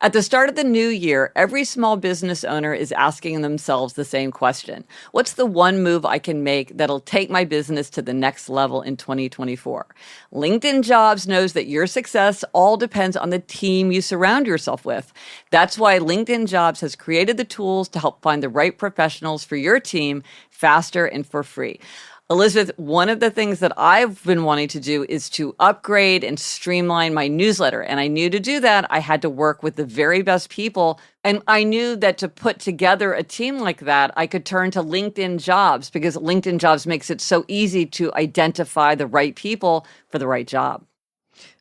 At the start of the new year, every small business owner is asking themselves the same question. What's the one move I can make that'll take my business to the next level in 2024? LinkedIn Jobs knows that your success all depends on the team you surround yourself with. That's why LinkedIn Jobs has created the tools to help find the right professionals for your team faster and for free. Elizabeth, one of the things that I've been wanting to do is to upgrade and streamline my newsletter. And I knew to do that, I had to work with the very best people. And I knew that to put together a team like that, I could turn to LinkedIn Jobs because LinkedIn Jobs makes it so easy to identify the right people for the right job.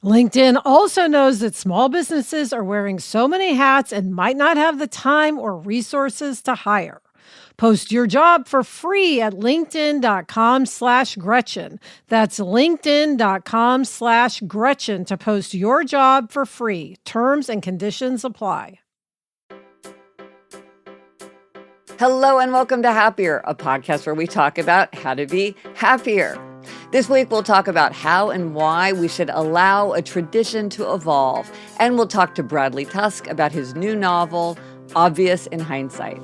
LinkedIn also knows that small businesses are wearing so many hats and might not have the time or resources to hire. Post your job for free at linkedin.com/Gretchen. That's linkedin.com/Gretchen to post your job for free. Terms and conditions apply. Hello and welcome to Happier, a podcast where we talk about how to be happier. This week, we'll talk about how and why we should allow a tradition to evolve. And we'll talk to Bradley Tusk about his new novel, Obvious in Hindsight.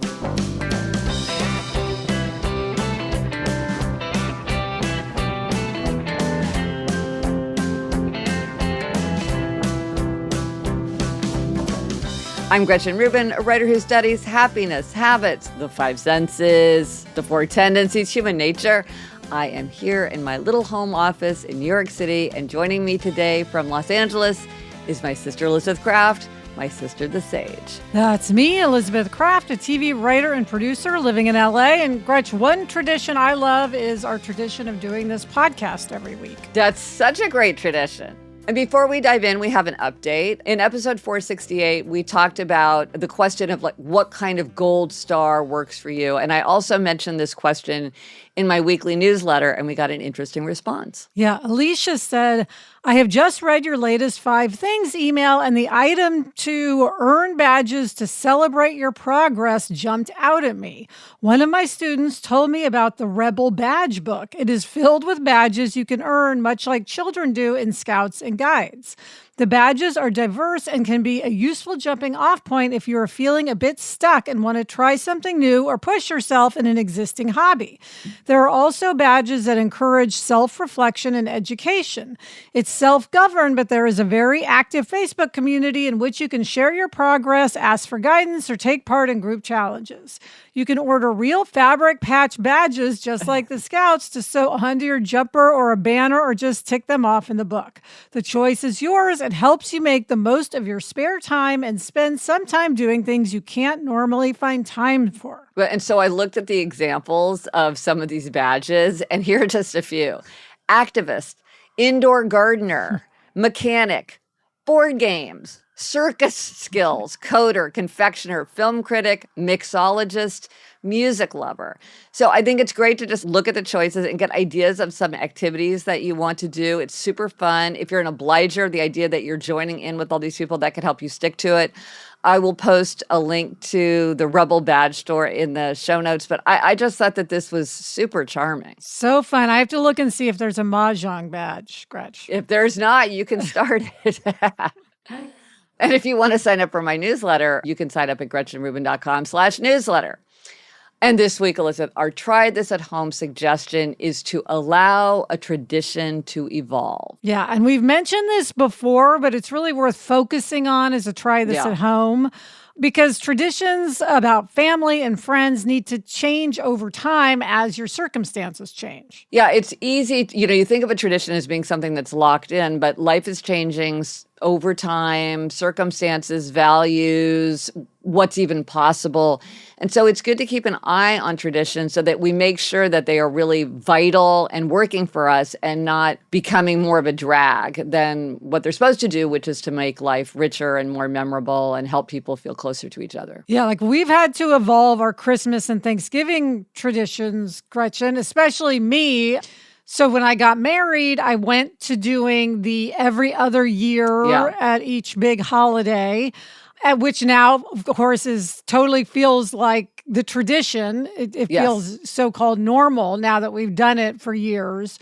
I'm Gretchen Rubin, a writer who studies happiness, habits, the five senses, the four tendencies, human nature. I am here in my little home office in New York City, and joining me today from Los Angeles is my sister Elizabeth Kraft, my sister the Sage. That's me, Elizabeth Kraft, a TV writer and producer living in LA. And Gretch, one tradition I love is our tradition of doing this podcast every week. That's such a great tradition. And before we dive in, we have an update. In episode 468, we talked about the question of what kind of gold star works for you. And I also mentioned this question in my weekly newsletter, and we got an interesting response. Yeah, Alicia said, I have just read your latest 5 things email, and the item to earn badges to celebrate your progress jumped out at me. One of my students told me about the Rebel Badge book. It is filled with badges you can earn, much like children do in Scouts and Guides. The badges are diverse and can be a useful jumping off point if you are feeling a bit stuck and want to try something new or push yourself in an existing hobby. There are also badges that encourage self-reflection and education. It's self-governed, but there is a very active Facebook community in which you can share your progress, ask for guidance, or take part in group challenges. You can order real fabric patch badges, just like the Scouts, to sew onto your jumper or a banner, or just tick them off in the book. The choice is yours. It helps you make the most of your spare time and spend some time doing things you can't normally find time for. And so I looked at the examples of some of these badges, and here are just a few. Activist, indoor gardener, mechanic, board games, circus skills, coder, confectioner, film critic, mixologist, music lover. So I think it's great to just look at the choices and get ideas of some activities that you want to do. It's super fun. If you're an obliger, the idea that you're joining in with all these people, that could help you stick to it. I will post a link to the Rebel Badge store in the show notes, but I just thought that this was super charming. So fun. I have to look and see if there's a Mahjong badge, Gretch. If there's not, you can start it. And if you want to sign up for my newsletter, you can sign up at GretchenRubin.com/newsletter. And this week, Elizabeth, our try this at home suggestion is to allow a tradition to evolve. Yeah, and we've mentioned this before, but it's really worth focusing on as a try this at home, because traditions about family and friends need to change over time as your circumstances change. Yeah, it's easy. You think of a tradition as being something that's locked in, but life is changing over time, circumstances, values, what's even possible. And so it's good to keep an eye on traditions so that we make sure that they are really vital and working for us and not becoming more of a drag than what they're supposed to do, which is to make life richer and more memorable and help people feel closer to each other. Yeah, like we've had to evolve our Christmas and Thanksgiving traditions, Gretchen, especially me. So when I got married, I went to doing the every other year at each big holiday, at which now, of course, feels like the tradition. It feels so-called normal now that we've done it for years.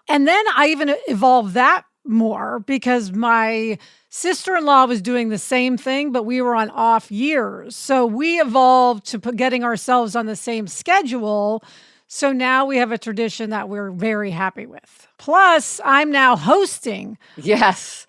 And then I even evolved that more because my sister-in-law was doing the same thing, but we were on off years. So we evolved to getting ourselves on the same schedule. So now we have a tradition that we're very happy with. Plus, I'm now hosting. Yes.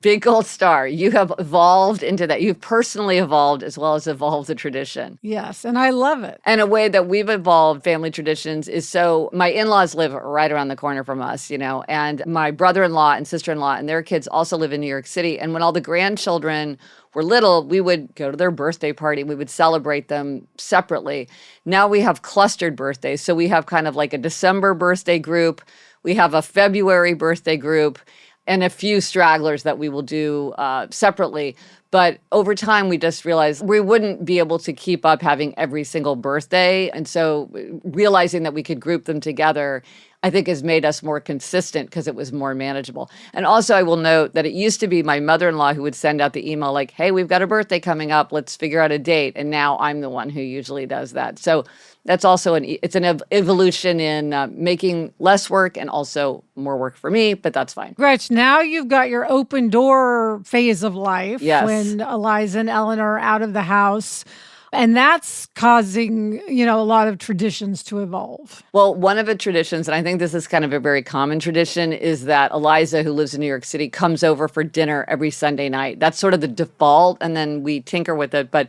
Big gold star. You have evolved into that. You've personally evolved as well as evolved the tradition. Yes, and I love it. And a way that we've evolved family traditions is so my in-laws live right around the corner from us, and my brother-in-law and sister-in-law and their kids also live in New York City. And when all the grandchildren were little, we would go to their birthday party. We would celebrate them separately. Now we have clustered birthdays. So we have kind of like a December birthday group. We have a February birthday group, and a few stragglers that we will do separately. But over time, we just realized we wouldn't be able to keep up having every single birthday. And so realizing that we could group them together, I think has made us more consistent because it was more manageable. And also, I will note that it used to be my mother-in-law who would send out the email like, hey, we've got a birthday coming up. Let's figure out a date. And now I'm the one who usually does that. So that's also it's an evolution in making less work and also more work for me, but that's fine. Gretch, now you've got your open door phase of life. Yes. When Eliza and Eleanor are out of the house. And that's causing, a lot of traditions to evolve. Well, one of the traditions, and I think this is kind of a very common tradition, is that Eliza, who lives in New York City, comes over for dinner every Sunday night. That's sort of the default, and then we tinker with it. But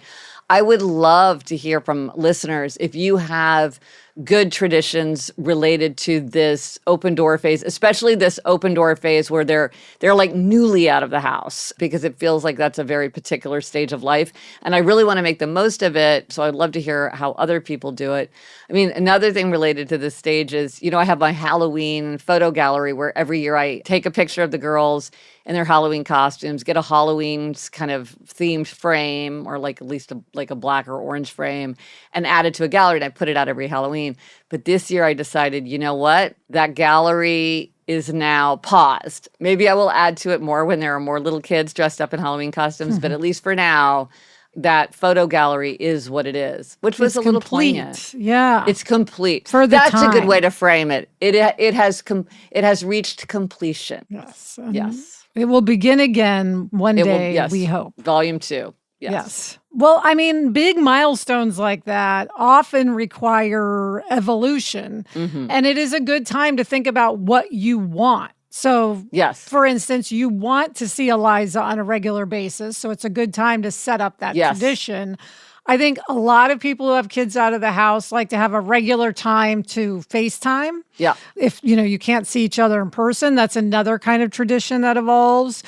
I would love to hear from listeners if you have good traditions related to this open door phase, especially this open door phase where they're like newly out of the house, because it feels like that's a very particular stage of life. And I really want to make the most of it. So I'd love to hear how other people do it. I mean, another thing related to this stage is, I have my Halloween photo gallery where every year I take a picture of the girls in their Halloween costumes, get a Halloween kind of themed frame, or like at least a black or orange frame, and add it to a gallery, and I put it out every Halloween. But this year I decided, you know what? That gallery is now paused. Maybe I will add to it more when there are more little kids dressed up in Halloween costumes, but at least for now, that photo gallery is what it is, which was a little poignant. Yeah. It's complete. For the That's time. a good way to frame it. It has reached completion. Yes. Yes. It will begin again one day, yes. we hope. Volume 2. Yes. Well, I mean, big milestones like that often require evolution. Mm-hmm. And it is a good time to think about what you want. So, yes. For instance, you want to see Eliza on a regular basis. So it's a good time to set up that tradition. I think a lot of people who have kids out of the house like to have a regular time to FaceTime. Yeah. If, you can't see each other in person, that's another kind of tradition that evolves.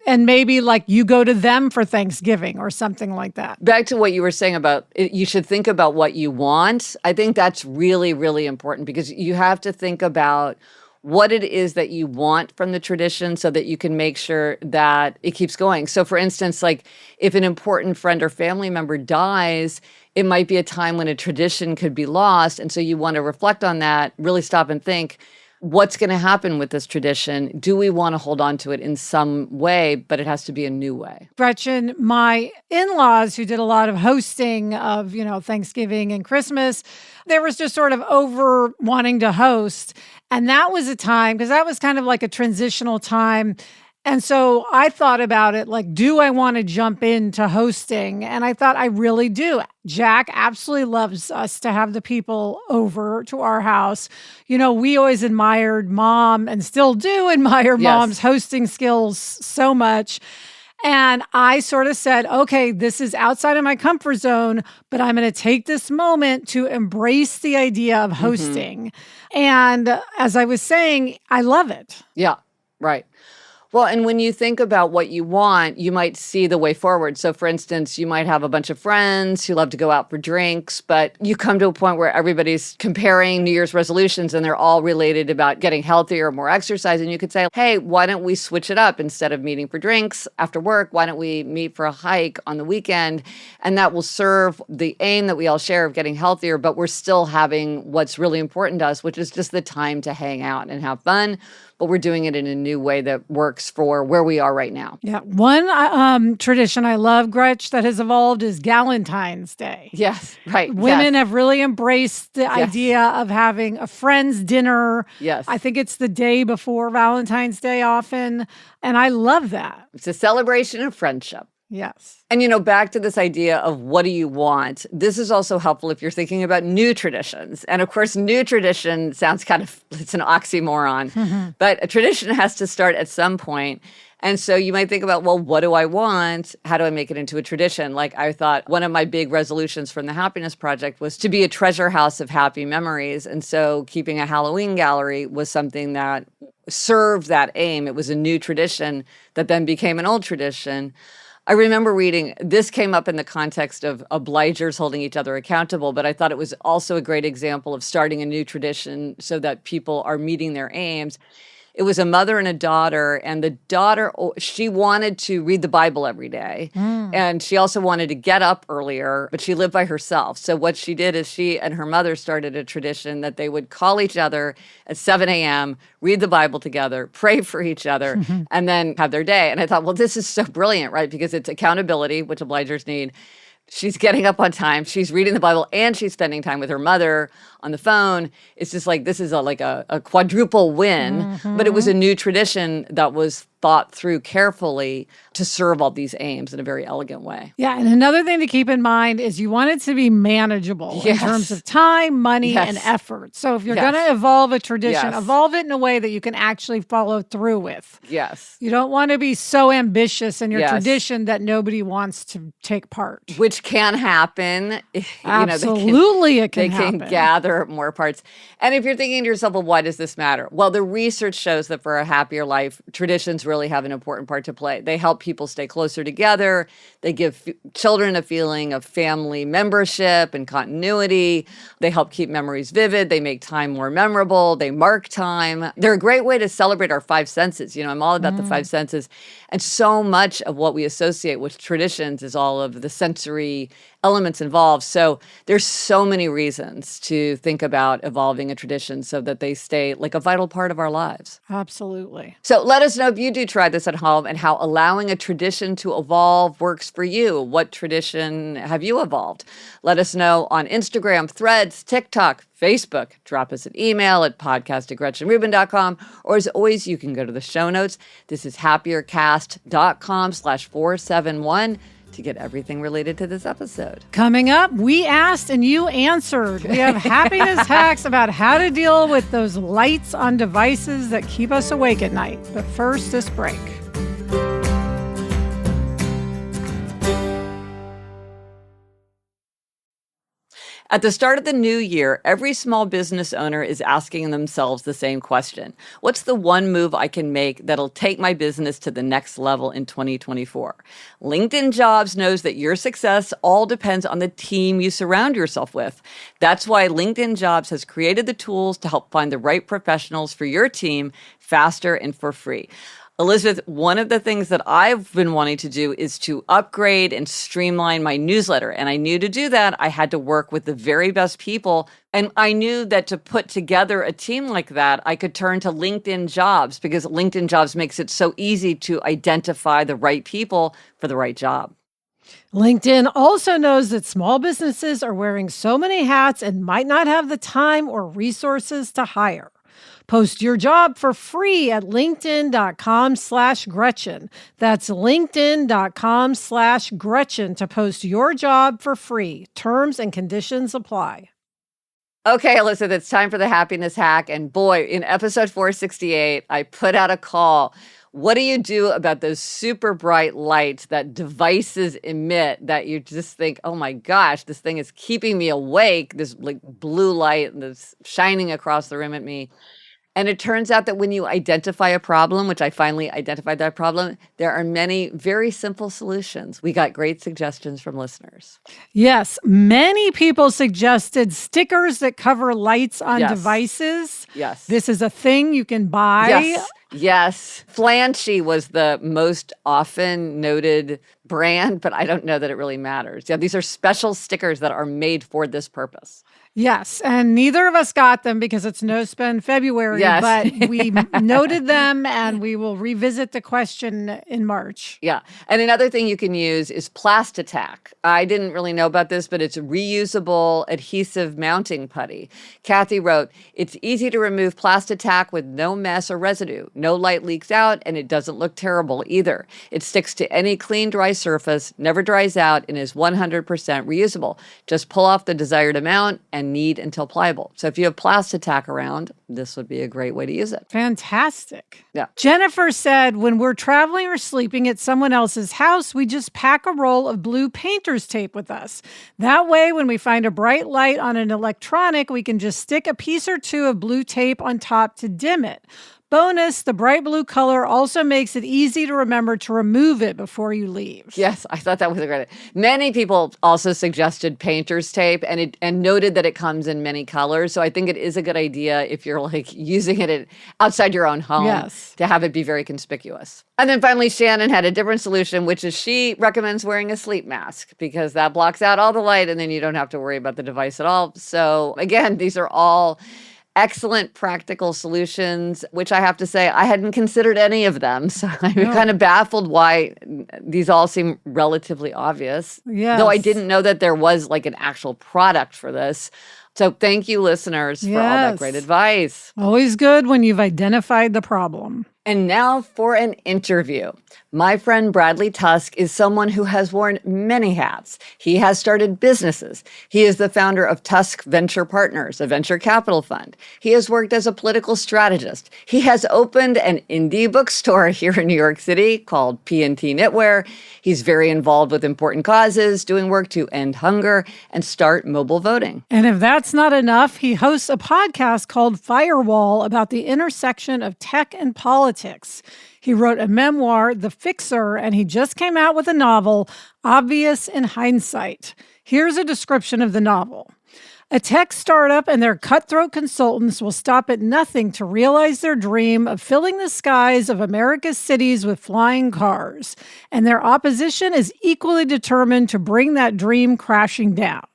And maybe like you go to them for Thanksgiving or something like that. Back to what you were saying about you should think about what you want. I think that's really, really important because you have to think about what it is that you want from the tradition so that you can make sure that it keeps going. So for instance, like if an important friend or family member dies, it might be a time when a tradition could be lost. And so you want to reflect on that, really stop and think, what's going to happen with this tradition? Do we want to hold on to it in some way, but it has to be a new way? Gretchen, my in-laws who did a lot of hosting of, Thanksgiving and Christmas, there was just sort of over wanting to host. And that was a time, because that was kind of like a transitional time. And so I thought about it like, do I want to jump into hosting? And I thought I really do. Jack absolutely loves us to have the people over to our house. We always admired Mom and still do admire Mom's hosting skills so much. And I sort of said, okay, this is outside of my comfort zone, but I'm going to take this moment to embrace the idea of hosting. Mm-hmm. And as I was saying, I love it. Yeah, right. Well, and when you think about what you want, you might see the way forward. So, for instance, you might have a bunch of friends who love to go out for drinks, but you come to a point where everybody's comparing New Year's resolutions and they're all related about getting healthier, more exercise. And you could say, hey, why don't we switch it up? Instead of meeting for drinks after work, why don't we meet for a hike on the weekend? And that will serve the aim that we all share of getting healthier, but we're still having what's really important to us, which is just the time to hang out and have fun. But we're doing it in a new way that works works for where we are right now. Yeah. One tradition I love, Gretch, that has evolved is Galentine's Day. Yes, right. Women have really embraced the Yes. idea of having a friend's dinner. Yes. I think it's the day before Valentine's Day often. And I love that. It's a celebration of friendship. Yes. And, back to this idea of what do you want? This is also helpful if you're thinking about new traditions. And of course, new tradition sounds it's an oxymoron, but a tradition has to start at some point. And so you might think about, well, what do I want? How do I make it into a tradition? Like I thought one of my big resolutions from the Happiness Project was to be a treasure house of happy memories. And so keeping a Halloween gallery was something that served that aim. It was a new tradition that then became an old tradition. I remember reading, this came up in the context of obligers holding each other accountable, but I thought it was also a great example of starting a new tradition so that people are meeting their aims. It was a mother and a daughter, and the daughter, she wanted to read the Bible every day. And she also wanted to get up earlier, but she lived by herself. So what she did is she and her mother started a tradition that they would call each other at 7 a.m., read the Bible together, pray for each other, and then have their day. And I thought, well, this is so brilliant, right? Because it's accountability, which obligers need. She's getting up on time. She's reading the Bible and she's spending time with her mother on the phone. It's just like this is a quadruple win. But it was a new tradition that was thought through carefully to serve all these aims in a very elegant way. Yeah. And another thing to keep in mind is you want it to be manageable in terms of time, money, and effort. So if you're going to evolve a tradition, evolve it in a way that you can actually follow through with. Yes. You don't want to be so ambitious in your tradition that nobody wants to take part. Which can happen. Absolutely, it can happen. They can gather more parts. And if you're thinking to yourself, well, why does this matter? Well, the research shows that for a happier life, traditions really have an important part to play. They help people stay closer together. They give children a feeling of family membership and continuity. They help keep memories vivid. They make time more memorable. They mark time. They're a great way to celebrate our five senses. I'm all about the five senses. And so much of what we associate with traditions is all of the sensory elements involved. So there's so many reasons to think about evolving a tradition so that they stay like a vital part of our lives. Absolutely. So let us know if you do try this at home and how allowing a tradition to evolve works for you. What tradition have you evolved? Let us know on Instagram, Threads, TikTok, Facebook. Drop us an email at podcast@GretchenRubin.com. Or as always, you can go to the show notes. This is happiercast.com/471 to get everything related to this episode. Coming up, we asked and you answered. We have happiness hacks about how to deal with those lights on devices that keep us awake at night. But first, this break. At the start of the new year, every small business owner is asking themselves the same question. What's the one move I can make that'll take my business to the next level in 2024? LinkedIn Jobs knows that your success all depends on the team you surround yourself with. That's why LinkedIn Jobs has created the tools to help find the right professionals for your team faster and for free. Elizabeth, one of the things that I've been wanting to do is to upgrade and streamline my newsletter. And I knew to do that, I had to work with the very best people. And I knew that to put together a team like that, I could turn to LinkedIn Jobs because LinkedIn Jobs makes it so easy to identify the right people for the right job. LinkedIn also knows that small businesses are wearing so many hats and might not have the time or resources to hire. Post your job for free at linkedin.com/Gretchen. That's linkedin.com/Gretchen to post your job for free. Terms and conditions apply. Okay, Elizabeth, it's time for the happiness hack. And boy, in episode 468, I put out a call. What do you do about those super bright lights that devices emit that you just think, oh my gosh, this thing is keeping me awake, this like blue light that's shining across the room at me? And it turns out that when you identify a problem, which I finally identified that problem, there are many very simple solutions. We got great suggestions from listeners. Yes, many people suggested stickers that cover lights on devices. Yes. This is a thing you can buy. Yes. Flanchy was the most often noted brand, but I don't know that it really matters. Yeah, these are special stickers that are made for this purpose. Yes, and neither of us got them because it's No Spend February, Yes. but we noted them and we will revisit the question in March. Yeah. And another thing you can use is Plastitac. I didn't really know about this, but it's a reusable adhesive mounting putty. Kathy wrote, it's easy to remove Plastitac with no mess or residue. No light leaks out, and it doesn't look terrible either. It sticks to any clean, dry surface, never dries out, and is 100% reusable. Just pull off the desired amount and knead until pliable. So if you have Plastitac around, this would be a great way to use it. Fantastic. Yeah. Jennifer said, when we're traveling or sleeping at someone else's house, we just pack a roll of blue painter's tape with us. That way, when we find a bright light on an electronic, we can just stick a piece or two of blue tape on top to dim it. Bonus, the bright blue color also makes it easy to remember to remove it before you leave. Yes, I thought that was a great idea. Many people also suggested painter's tape and noted that it comes in many colors. So I think it is a good idea if you're like using it outside your own home to have it be very conspicuous. And then finally, Shannon had a different solution, which is she recommends wearing a sleep mask because that blocks out all the light and then you don't have to worry about the device at all. So again, these are all excellent practical solutions, which I have to say, I hadn't considered any of them. So I'm kind of baffled why these all seem relatively obvious. Yes. Though I didn't know that there was like an actual product for this. So thank you, listeners, for all that great advice. Always good when you've identified the problem. And now for an interview. My friend Bradley Tusk is someone who has worn many hats. He has started businesses. He is the founder of Tusk Venture Partners, a venture capital fund. He has worked as a political strategist. He has opened an indie bookstore here in New York City called P&T Knitwear. He's very involved with important causes, doing work to end hunger and start mobile voting. And if that's not enough, he hosts a podcast called Firewall about the intersection of tech and politics. He wrote a memoir, The Fixer, and he just came out with a novel, Obvious in Hindsight. Here's a description of the novel. A tech startup and their cutthroat consultants will stop at nothing to realize their dream of filling the skies of America's cities with flying cars. And their opposition is equally determined to bring that dream crashing down.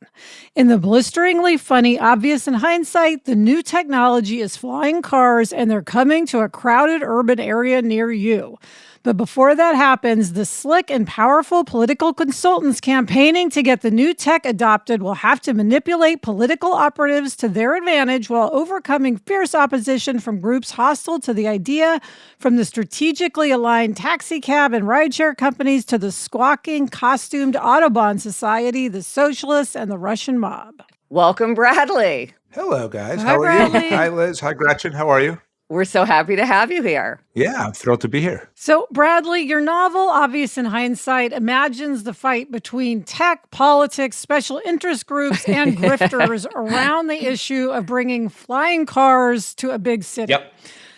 In the blisteringly funny Obvious in Hindsight, the new technology is flying cars and they're coming to a crowded urban area near you. But before that happens, the slick and powerful political consultants campaigning to get the new tech adopted will have to manipulate political operatives to their advantage while overcoming fierce opposition from groups hostile to the idea, from the strategically aligned taxicab and rideshare companies to the squawking, costumed Autobahn Society, the socialists, and the Russian mob. Welcome, Bradley. Hello, guys. Hi, How are Bradley. you? Hi, Liz. Hi, Gretchen. How are you? We're so happy to have you here. Yeah, I'm thrilled to be here. So, Bradley, your novel, Obvious in Hindsight, imagines the fight between tech, politics, special interest groups, and grifters around the issue of bringing flying cars to a big city. Yep.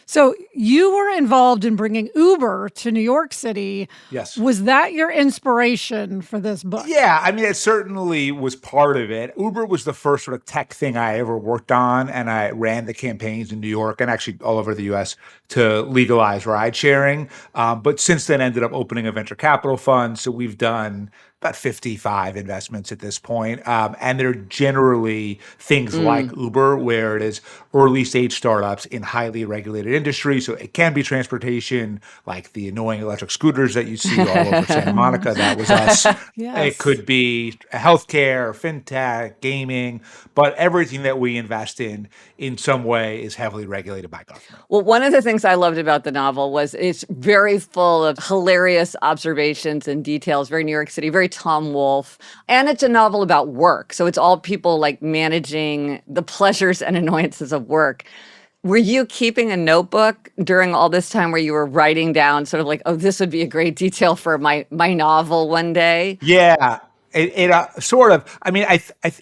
So you were involved in bringing Uber to New York City. Yes. Was that your inspiration for this book? Yeah, I mean, it certainly was part of it. Uber was the first sort of tech thing I ever worked on, and I ran the campaigns in New York and actually all over the U.S. to legalize ride sharing. But since then, ended up opening a venture capital fund. So we've done about 55 investments at this point. And they're generally things like Uber, where it is early stage startups in highly regulated industries. So it can be transportation, like the annoying electric scooters that you see all over Santa Monica. That was us. Yes. It could be healthcare, fintech, gaming, but everything that we invest in some way is heavily regulated by government. Well, one of the things I loved about the novel was it's very full of hilarious observations and details, very New York City, very Tom Wolfe. And it's a novel about work. So it's all people like managing the pleasures and annoyances of work. Were you keeping a notebook during all this time where you were writing down sort of like, oh, this would be a great detail for my novel one day? Yeah. It sort of, I mean,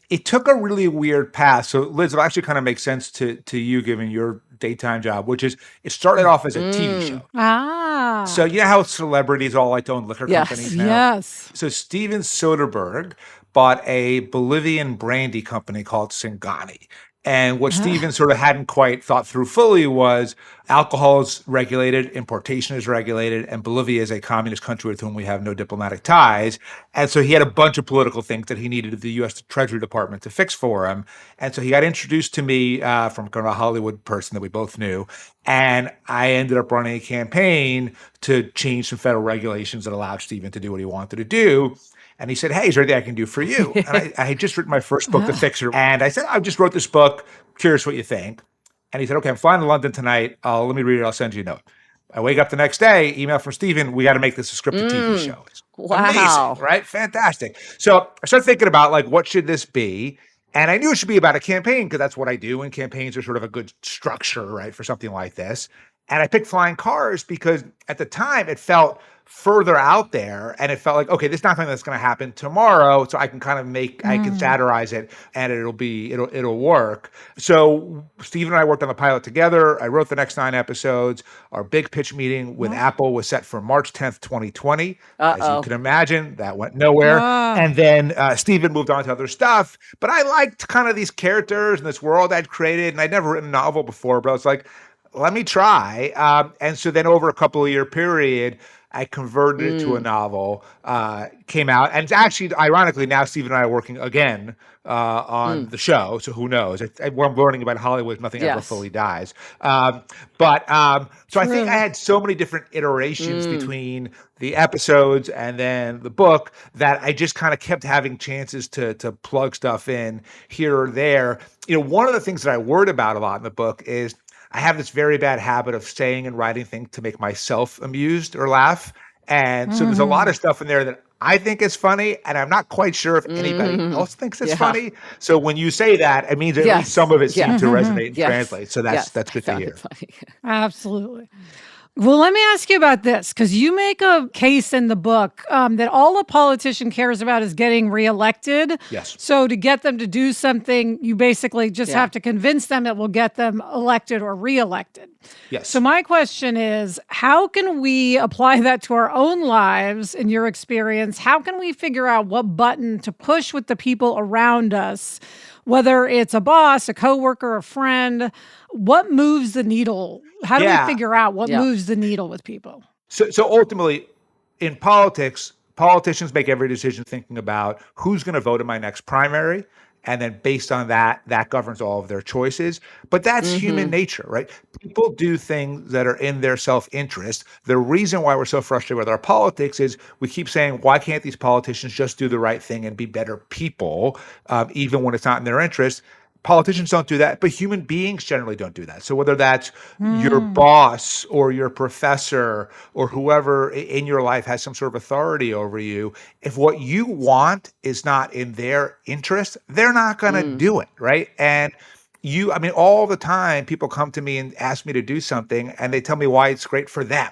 it took a really weird path. So Liz, it actually kind of makes sense to you given your daytime job, which is it started off as a TV show. Ah. So you know how celebrities all like to own liquor companies now? Yes. So Steven Soderbergh bought a Bolivian brandy company called Singani. And what Stephen sort of hadn't quite thought through fully was alcohol is regulated, importation is regulated, and Bolivia is a communist country with whom we have no diplomatic ties. And so he had a bunch of political things that he needed the U.S. Treasury Department to fix for him. And so he got introduced to me from kind of a Hollywood person that we both knew. And I ended up running a campaign to change some federal regulations that allowed Stephen to do what he wanted to do. And he said, hey, is there anything I can do for you? And I had just written my first book, The Fixer. And I said, I just wrote this book. Curious what you think. And he said, okay, I'm flying to London tonight. Let me read it. I'll send you a note. I wake up the next day, email from Stephen. We got to make this a scripted TV show. It's amazing, right? Fantastic. So I started thinking about like, what should this be? And I knew it should be about a campaign because that's what I do. And campaigns are sort of a good structure, right, for something like this. And I picked flying cars because at the time it felt further out there and it felt like, okay, this is not something that's going to happen tomorrow. So I can kind of I can satirize it and it'll work. So Stephen and I worked on the pilot together. I wrote the next 9 episodes. Our big pitch meeting with Apple was set for March 10th, 2020. As you can imagine, that went nowhere. And then Stephen moved on to other stuff. But I liked kind of these characters and this world I'd created. And I'd never written a novel before, but I was like, let me try. And so then over a couple of year period, I converted it to a novel, came out. And it's actually, ironically, now Stephen and I are working again on the show. So who knows? What I'm learning about Hollywood, nothing ever fully dies. So I think I had so many different iterations between the episodes and then the book that I just kind of kept having chances to plug stuff in here or there. You know, one of the things that I worried about a lot in the book is I have this very bad habit of saying and writing things to make myself amused or laugh. And so there's a lot of stuff in there that I think is funny, and I'm not quite sure if anybody else thinks it's funny. So when you say that, it means at least some of it seems to resonate and translate. So that's good to hear. Absolutely. Well, let me ask you about this, because you make a case in the book that all a politician cares about is getting reelected. Yes. So to get them to do something, you basically just have to convince them it will get them elected or reelected. Yes. So my question is, how can we apply that to our own lives in your experience? How can we figure out what button to push with the people around us, whether it's a boss, a coworker, a friend? What moves the needle? How do we figure out what moves the needle with people? So ultimately, in politics, politicians make every decision thinking about who's going to vote in my next primary. And then based on that, that governs all of their choices. But that's human nature, right? People do things that are in their self-interest. The reason why we're so frustrated with our politics is we keep saying, why can't these politicians just do the right thing and be better people, even when it's not in their interest? Politicians don't do that, but human beings generally don't do that. So whether that's your boss or your professor or whoever in your life has some sort of authority over you, if what you want is not in their interest, they're not going to do it, right? And all the time people come to me and ask me to do something and they tell me why it's great for them.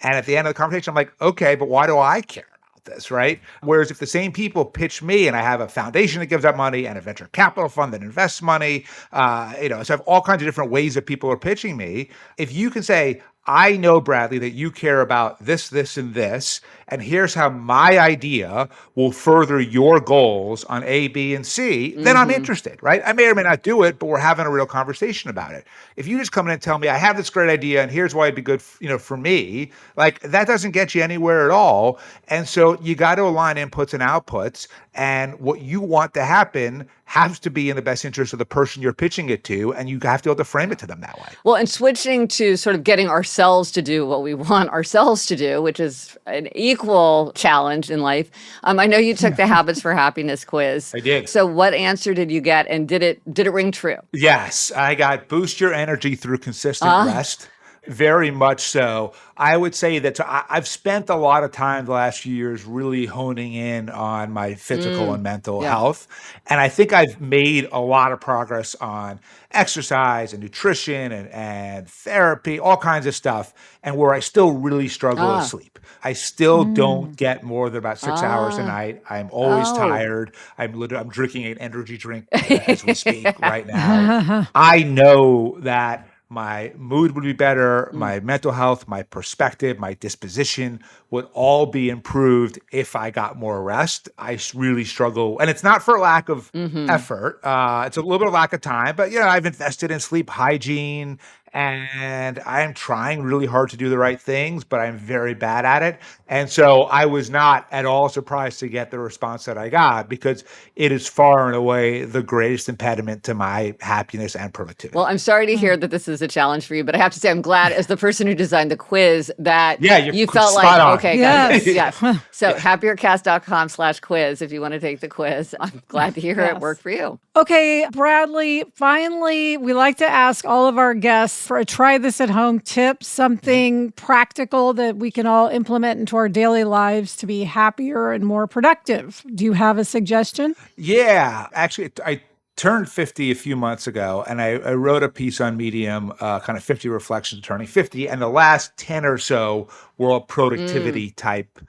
And at the end of the conversation, I'm like, okay, but why do I care this, right? Whereas if the same people pitch me and I have a foundation that gives out money and a venture capital fund that invests money, so I have all kinds of different ways that people are pitching me. If you can say, I know, Bradley, that you care about this, this, and this, and here's how my idea will further your goals on A, B, and C, then I'm interested, right? I may or may not do it, but we're having a real conversation about it. If you just come in and tell me, I have this great idea, and here's why it'd be good, for me, like that doesn't get you anywhere at all. And so you got to align inputs and outputs, and what you want to happen has to be in the best interest of the person you're pitching it to, and you have to be able to frame it to them that way. Well, and switching to sort of getting ourselves to do what we want ourselves to do, which is an equal challenge in life. I know you took the Habits for Happiness quiz. I did. So what answer did you get, and did it ring true? Yes, I got boost your energy through consistent rest. Very much so. I would say that I've spent a lot of time the last few years really honing in on my physical and mental health. And I think I've made a lot of progress on exercise and nutrition and therapy, all kinds of stuff. And where I still really struggle is sleep. I still don't get more than about 6 hours a night. I'm always tired. I'm drinking an energy drink as we speak right now. I know that my mood would be better, my mental health, my perspective, my disposition would all be improved if I got more rest. Really struggle, and it's not for lack of effort. It's a little bit of lack of time, but I've invested in sleep hygiene and I'm trying really hard to do the right things, but I'm very bad at it. And so I was not at all surprised to get the response that I got because it is far and away the greatest impediment to my happiness and productivity. Well, I'm sorry to hear that this is a challenge for you, but I have to say I'm glad as the person who designed the quiz that you felt like, on. Okay, yes. yes. So happiercast.com/quiz if you want to take the quiz. I'm glad to hear it worked for you. Okay, Bradley, finally, we like to ask all of our guests for a try this at home tip, something practical that we can all implement into our daily lives to be happier and more productive. Do you have a suggestion? Yeah, actually, I turned 50 a few months ago, and I wrote a piece on Medium, kind of 50 reflections of turning 50, and the last 10 or so were all productivity type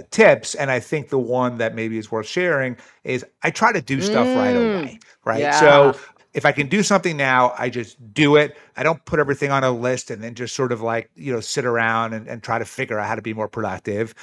tips. And I think the one that maybe is worth sharing is I try to do stuff right away, right? Yeah. So if I can do something now, I just do it. I don't put everything on a list and then just sort of like, sit around and try to figure out how to be more productive.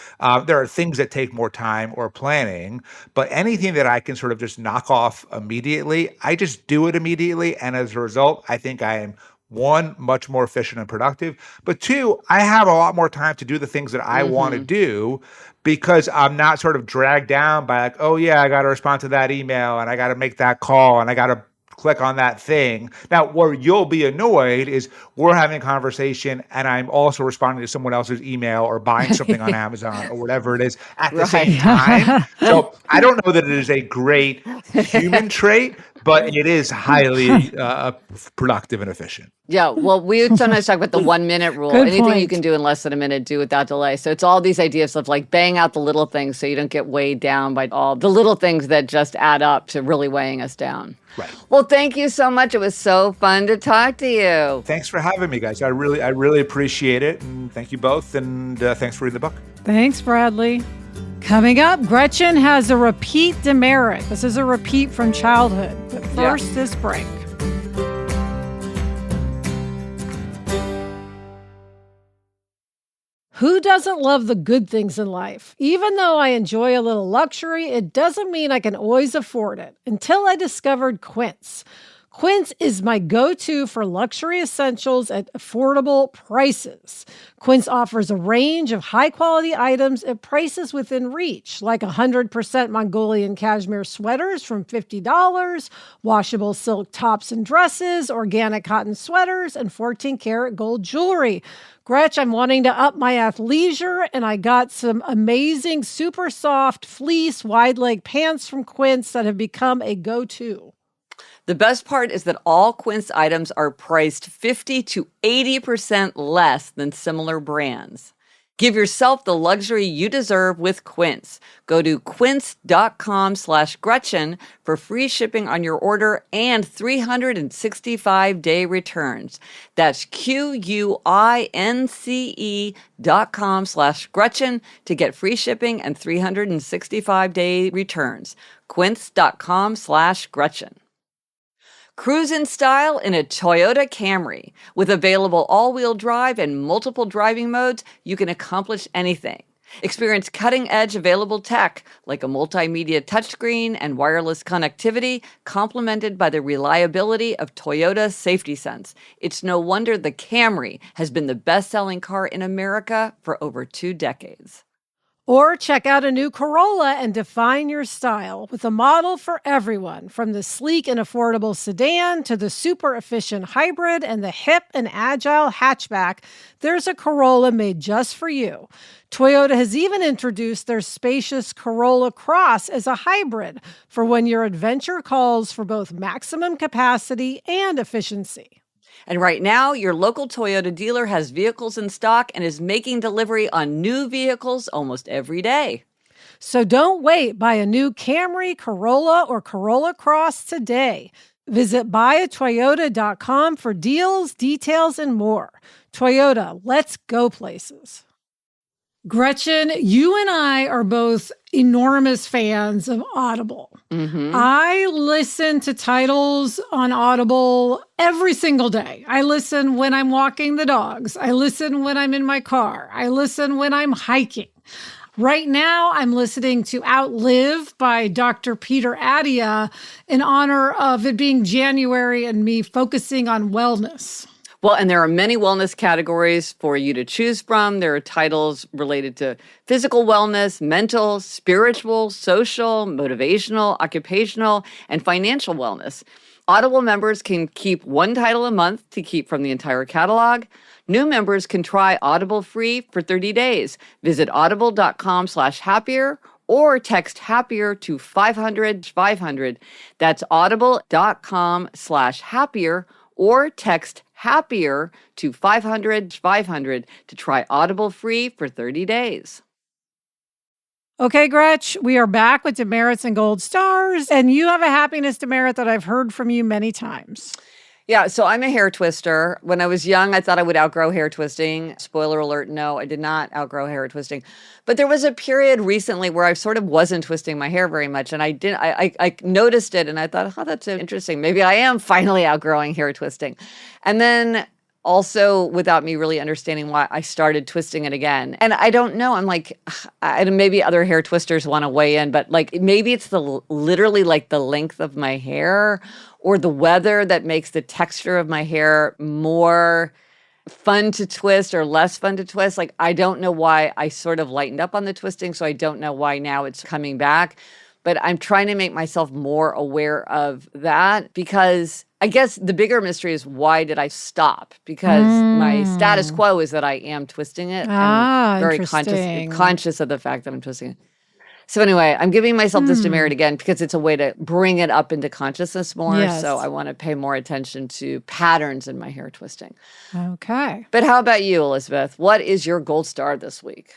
There are things that take more time or planning, but anything that I can sort of just knock off immediately, I just do it immediately. And as a result, I think I am one, much more efficient and productive, but two, I have a lot more time to do the things that I want to do because I'm not sort of dragged down by like, oh yeah, I got to respond to that email and I got to make that call and I got to click on that thing. Now, where you'll be annoyed is we're having a conversation and I'm also responding to someone else's email or buying something on Amazon or whatever it is at the same time. So I don't know that it is a great human trait, but it is highly productive and efficient. Yeah, well, we sometimes talk about the 1 minute rule. Good Anything point. you can do in less than a minute, do without delay. So it's all these ideas of like bang out the little things so you don't get weighed down by all the little things that just add up to really weighing us down. Right. Well, thank you so much. It was so fun to talk to you. Thanks for having me, guys. I really appreciate it. And thank you both. And thanks for reading the book. Thanks, Bradley. Coming up, Gretchen has a repeat demerit. This is a repeat from childhood. But first, this break. Who doesn't love the good things in life? Even though I enjoy a little luxury, it doesn't mean I can always afford it. Until I discovered Quince. Quince is my go-to for luxury essentials at affordable prices. Quince offers a range of high-quality items at prices within reach, like 100% Mongolian cashmere sweaters from $50, washable silk tops and dresses, organic cotton sweaters, and 14-karat gold jewelry. Gretch, I'm wanting to up my athleisure, and I got some amazing super soft fleece wide leg pants from Quince that have become a go-to. The best part is that all Quince items are priced 50 to 80% less than similar brands. Give yourself the luxury you deserve with Quince. Go to quince.com/Gretchen for free shipping on your order and 365-day returns. That's QUINCE.com/Gretchen to get free shipping and 365-day returns. Quince.com/Gretchen. Cruise in style in a Toyota Camry. With available all-wheel drive and multiple driving modes, you can accomplish anything. Experience cutting-edge available tech like a multimedia touchscreen and wireless connectivity, complemented by the reliability of Toyota Safety Sense. It's no wonder the Camry has been the best-selling car in America for over 2 decades. Or check out a new Corolla and define your style with a model for everyone, from the sleek and affordable sedan to the super efficient hybrid and the hip and agile hatchback. There's a Corolla made just for you. Toyota has even introduced their spacious Corolla Cross as a hybrid for when your adventure calls for both maximum capacity and efficiency. And right now, your local Toyota dealer has vehicles in stock and is making delivery on new vehicles almost every day. So don't wait. Buy a new Camry, Corolla, or Corolla Cross today. Visit buyatoyota.com for deals, details, and more. Toyota, let's go places. Gretchen, you and I are both enormous fans of Audible. I listen to titles on Audible every single day. I listen when I'm walking the dogs. I listen when I'm in my car. I listen when I'm hiking. Right now, I'm listening to Outlive by Dr. Peter Attia in honor of it being January and me focusing on wellness. Well, and there are many wellness categories for you to choose from. There are titles related to physical wellness, mental, spiritual, social, motivational, occupational, and financial wellness. Audible members can keep one title a month to keep from the entire catalog. New members can try Audible free for 30 days. Visit audible.com/happier or text happier to 500-500. That's audible.com/happier or text happier to 500-500 to try Audible free for 30 days. Okay, Gretch, we are back with demerits and gold stars, and you have a happiness demerit that I've heard from you many times. Yeah, so I'm a hair twister. When I was young, I thought I would outgrow hair twisting. Spoiler alert, no, I did not outgrow hair twisting. But there was a period recently where I sort of wasn't twisting my hair very much. And I noticed it and I thought, oh, that's interesting. Maybe I am finally outgrowing hair twisting. And then also, without me really understanding why, I started twisting it again. And I don't know. I'm like, maybe other hair twisters want to weigh in, but like maybe it's literally like the length of my hair or the weather that makes the texture of my hair more fun to twist or less fun to twist. Like, I don't know why I sort of lightened up on the twisting, so I don't know why now it's coming back. But I'm trying to make myself more aware of that because I guess the bigger mystery is why did I stop? Because my status quo is that I am twisting it. I'm very conscious of the fact that I'm twisting it. So anyway, I'm giving myself this demerit again because it's a way to bring it up into consciousness more. Yes. So I want to pay more attention to patterns in my hair twisting. Okay. But how about you, Elizabeth? What is your gold star this week?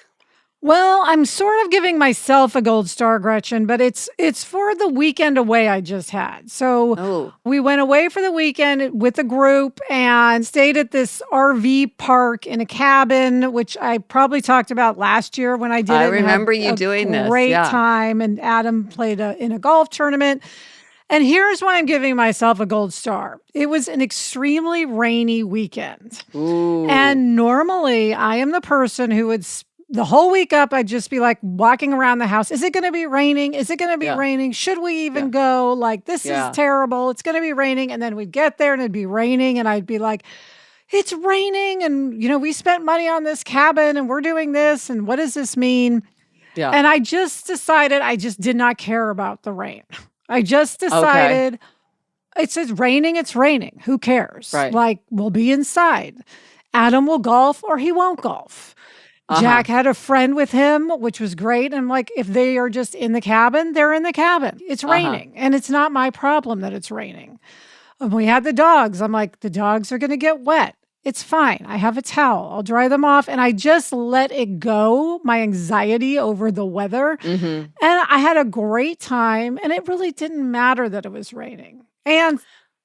Well, I'm sort of giving myself a gold star, Gretchen, but it's for the weekend away I just had. So we went away for the weekend with a group and stayed at this RV park in a cabin, which I probably talked about last year when I did it. I remember you doing this. Great time. And Adam played in a golf tournament. And here's why I'm giving myself a gold star. It was an extremely rainy weekend. Ooh. And normally I am the person who would the whole week up, I'd just be like walking around the house. Is it going to be raining? Is it going to be raining? Should we even go? Like, this is terrible. It's going to be raining. And then we'd get there and it'd be raining. And I'd be like, it's raining. And, we spent money on this cabin and we're doing this. And what does this mean? Yeah. And I just decided I just did not care about the rain. I just decided it's raining. It's raining. Who cares? Right. Like, we'll be inside. Adam will golf or he won't golf. Jack had a friend with him, which was great. And I'm like, if they are just in the cabin, they're in the cabin. It's raining. And it's not my problem that it's raining. And we had the dogs. I'm like, the dogs are going to get wet. It's fine. I have a towel. I'll dry them off. And I just let it go, my anxiety over the weather. And I had a great time. And it really didn't matter that it was raining. And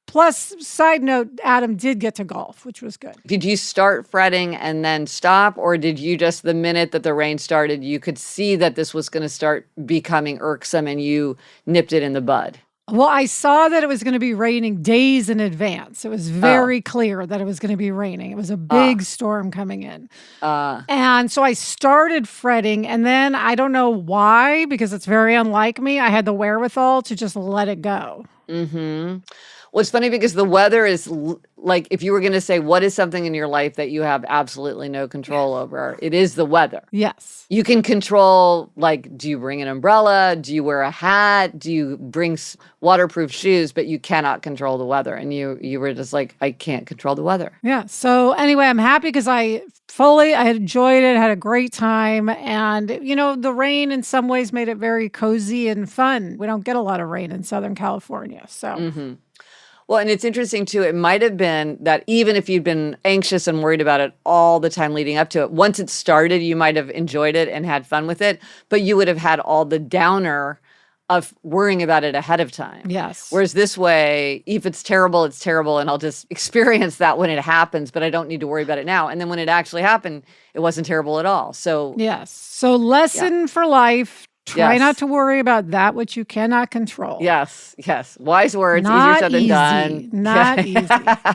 plus, side note, Adam did get to golf, which was good. Did you start fretting and then stop? Or did you just, the minute that the rain started, you could see that this was going to start becoming irksome and you nipped it in the bud? Well, I saw that it was going to be raining days in advance. It was very clear that it was going to be raining. It was a big storm coming in. And so I started fretting. And then I don't know why, because it's very unlike me, I had the wherewithal to just let it go. Well, it's funny because the weather is like, if you were going to say, what is something in your life that you have absolutely no control over? It is the weather. Yes. You can control, like, do you bring an umbrella? Do you wear a hat? Do you bring waterproof shoes? But you cannot control the weather. And you were just like, I can't control the weather. Yeah. So anyway, I'm happy because I had enjoyed it, had a great time. And, the rain in some ways made it very cozy and fun. We don't get a lot of rain in Southern California. So. Well, and it's interesting, too. It might have been that even if you'd been anxious and worried about it all the time leading up to it, once it started, you might have enjoyed it and had fun with it, but you would have had all the downer of worrying about it ahead of time. Yes. Whereas this way, if it's terrible, and I'll just experience that when it happens, but I don't need to worry about it now. And then when it actually happened, it wasn't terrible at all. So yes. So lesson for life. Try Yes. not to worry about that which you cannot control. yes, wise words, Not easier said than easy. done. Not easy.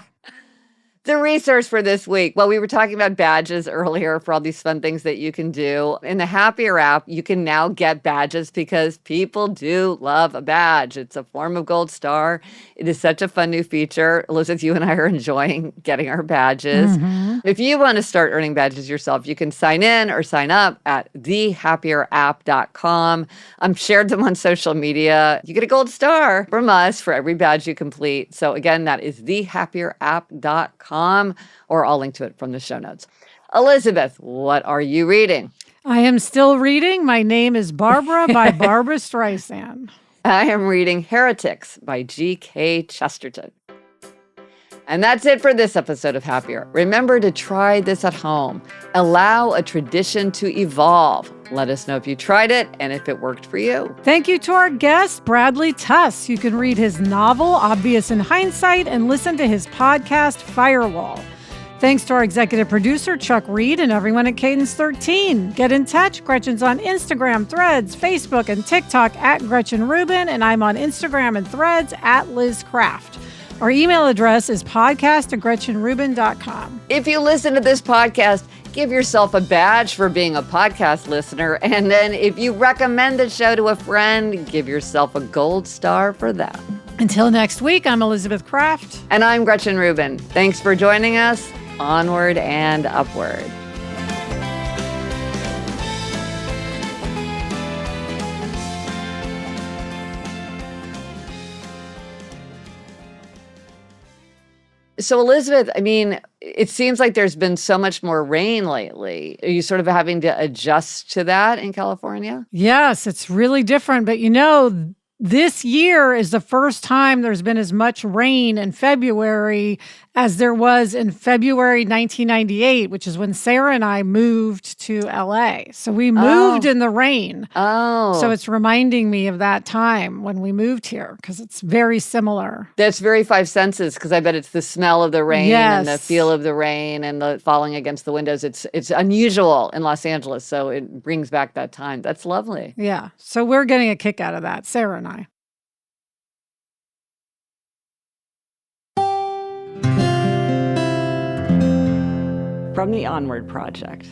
The resource for this week. Well, we were talking about badges earlier for all these fun things that you can do. In the Happier app, you can now get badges because people do love a badge. It's a form of gold star. It is such a fun new feature. Elizabeth, you and I are enjoying getting our badges. If you want to start earning badges yourself, you can sign in or sign up at thehappierApp.com. Shared them on social media. You get a gold star from us for every badge you complete. So again, that is thehappierApp.com. Or I'll link to it from the show notes. Elizabeth, what are you reading? I am still reading My Name is Barbara by Barbara Streisand. I am reading Heretics by G.K. Chesterton. And that's it for this episode of Happier. Remember to try this at home. Allow a tradition to evolve. Let us know if you tried it and if it worked for you. Thank you to our guest, Bradley Tusk. You can read his novel, Obvious in Hindsight, and listen to his podcast, Firewall. Thanks to our executive producer, Chuck Reed, and everyone at Cadence 13. Get in touch. Gretchen's on Instagram, Threads, Facebook, and TikTok at Gretchen Rubin, and I'm on Instagram and Threads at Liz Craft. Our email address is podcast@GretchenRubin.com. If you listen to this podcast, give yourself a badge for being a podcast listener. And then if you recommend the show to a friend, give yourself a gold star for that. Until next week, I'm Elizabeth Craft. And I'm Gretchen Rubin. Thanks for joining us. Onward and upward. So, Elizabeth, I mean, it seems like there's been so much more rain lately. Are you sort of having to adjust to that in California? Yes, it's really different. But this year is the first time there's been as much rain in February as there was in February 1998, which is when Sarah and I moved to LA. So we moved in the rain. Oh. So it's reminding me of that time when we moved here because it's very similar. That's very five senses because I bet it's the smell of the rain and the Yes. feel of the rain and the falling against the windows. It's unusual in Los Angeles, so it brings back that time. That's lovely. Yeah. So we're getting a kick out of that, Sarah and I. From the Onward Project.